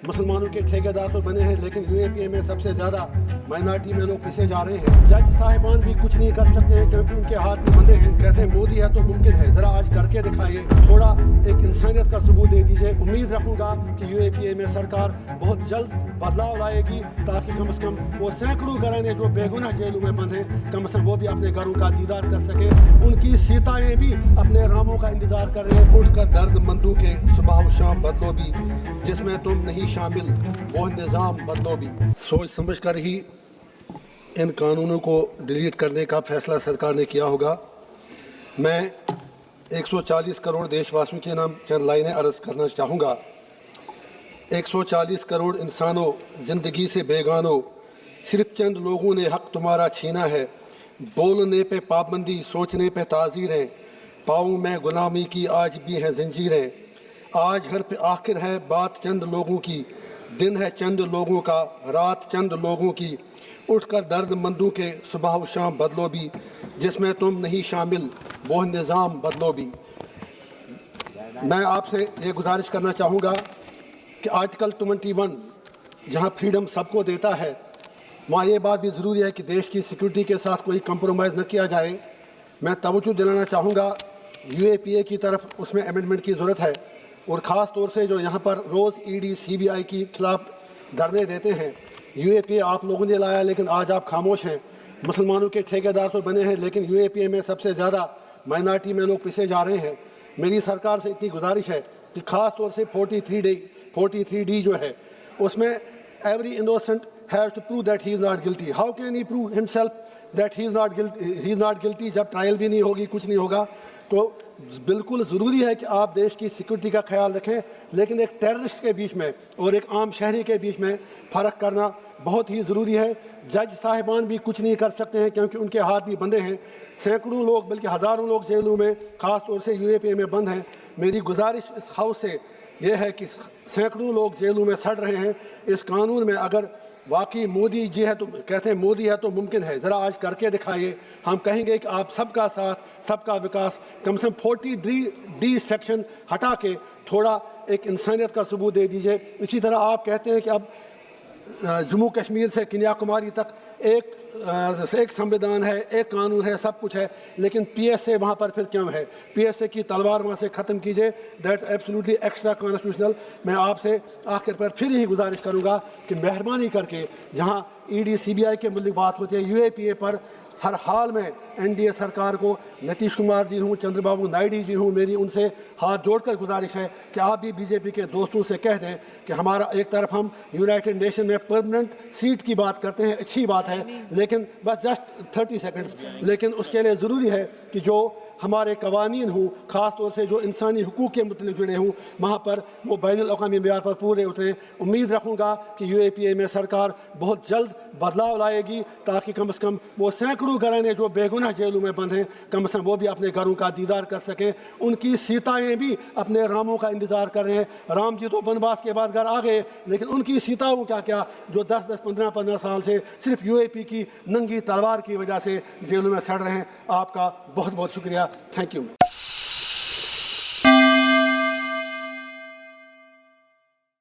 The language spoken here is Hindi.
मुसलमानों के ठेकेदार तो बने हैं, लेकिन यूएपीए में सबसे ज़्यादा माइनॉरिटी में लोग पिसे जा रहे हैं। जज साहिबान भी कुछ नहीं कर सकते हैं क्योंकि उनके हाथ में बंधे हैं। कहते हैं मोदी है तो मुमकिन है, ज़रा आज करके दिखाइए, थोड़ा एक इंसानियत का सबूत दे दीजिए। उम्मीद रखूँगा कि यूएपीए में सरकार बहुत जल्द बदलाव लाएगी ताकि कम से कम वो सैकड़ों घराने जो बेगुनाह जेलों में बंद हैं, कम से कम वो भी अपने घरों का दीदार कर सके। उनकी सीताएं भी अपने रामों का इंतजार कर रहे हैं। उठकर दर्दमंदों के सुबह शाम बदलो भी, जिसमें तुम नहीं शामिल वो निज़ाम बदलो भी। सोच समझ कर ही इन कानूनों को डिलीट करने का फैसला सरकार ने किया होगा। मैं 140 करोड़ देशवासियों के नाम चंद लाइनें अर्ज करना चाहूँगा। 140 करोड़ इंसानों, जिंदगी से बेगानों, सिर्फ चंद लोगों ने हक तुम्हारा छीना है। बोलने पे पाबंदी, सोचने पे ताज़ीरें, पाँव में गुलामी की आज भी हैं जंजीरें। आज हर पे आखिर है बात चंद लोगों की, दिन है चंद लोगों का, रात चंद लोगों की। उठकर दर्दमंदों के सुबह शाम बदलो भी, जिसमें तुम नहीं शामिल वो निज़ाम बदलो भी। मैं आपसे ये गुजारिश करना चाहूँगा कि आर्टिकल 21 जहाँ फ्रीडम सबको देता है, वहाँ ये बात भी ज़रूरी है कि देश की सिक्योरिटी के साथ कोई कंप्रोमाइज़ न किया जाए। मैं तवज्जो दिलाना चाहूँगा यूएपीए की तरफ, उसमें अमेंडमेंट की ज़रूरत है। और ख़ास तौर से जो यहाँ पर रोज़ ईडी सीबीआई के खिलाफ धरने देते हैं, यूएपीए आप लोगों ने लाया लेकिन आज आप खामोश हैं। मुसलमानों के ठेकेदार तो बने हैं, लेकिन यूएपीए में सबसे ज़्यादा माइनॉरिटी में लोग पिसे जा रहे हैं। मेरी सरकार से इतनी गुजारिश है कि ख़ास तौर से 43D जो है, उसमें every innocent has to prove that he is not guilty. How can he prove himself that he is not guilty जब ट्रायल भी नहीं होगी, कुछ नहीं होगा। तो बिल्कुल ज़रूरी है कि आप देश की सिक्योरिटी का ख्याल रखें, लेकिन एक टेररिस्ट के बीच में और एक आम शहरी के बीच में फ़र्क करना बहुत ही ज़रूरी है। जज साहिबान भी कुछ नहीं कर सकते हैं क्योंकि उनके हाथ भी बंधे हैं। सैकड़ों लोग बल्कि हज़ारों लोग जेलों में ख़ास तौर से यूएपीए में बंद हैं। मेरी गुजारिश इस हाउस से यह है कि सैकड़ों लोग जेलों में सड़ रहे हैं। इस कानून में अगर वाकई मोदी जी है तो, कहते हैं मोदी है तो मुमकिन है, ज़रा आज करके दिखाइए। हम कहेंगे कि आप सबका साथ, सबका विकास, कम से कम 43D सेक्शन हटा के थोड़ा एक इंसानियत का सबूत दे दीजिए। इसी तरह आप कहते हैं कि अब जम्मू कश्मीर से कन्याकुमारी तक एक संविधान है, एक कानून है, सब कुछ है, लेकिन पीएसए वहाँ पर फिर क्यों है? पीएसए की तलवार वहाँ से ख़त्म कीजिए। That's absolutely extra constitutional. मैं आपसे आखिर पर फिर यही गुजारिश करूँगा कि मेहरबानी करके जहाँ ईडी सीबीआई के मुल्क बात होती है, यूएपीए पर हर हाल में एनडीए सरकार को, नीतीश कुमार जी हूँ, चंद्रबाबू नायडू जी हूँ, मेरी उनसे हाथ जोड़कर गुजारिश है कि आप भी बीजेपी के दोस्तों से कह दें कि हमारा एक तरफ हम यूनाइटेड नेशन में परमानेंट सीट की बात करते हैं, अच्छी बात है, लेकिन बस जस्ट 30 सेकंड्स, लेकिन उसके लिए ज़रूरी है कि जो हमारे कवानीन हूँ, ख़ास तौर से जो इंसानी हुकूक़ के मुतल्लिक़ जुड़े हूँ, वहाँ पर वो बैनुल-अक़वामी मेयार पर पूरे उतरें। उम्मीद रखूँगा कि यूएपीए में सरकार बहुत जल्द बदलाव लाएगी ताकि कम से कम वो सैकड़ों घराने जो बेगुनाह जेलों में बंद हैं, कम से कम वो भी अपने घरों का दीदार कर सकें। उनकी सीताएँ भी अपने रामों का इंतज़ार कर रहे हैं। राम जी तो वनवास के बाद घर आ गए, लेकिन उनकी सीताओं क्या जो 10-10, 15-15 साल से सिर्फ यूएपी की नंगी तलवार की वजह से जेलों में सड़ रहे हैं। आपका बहुत बहुत शुक्रिया। Thank you.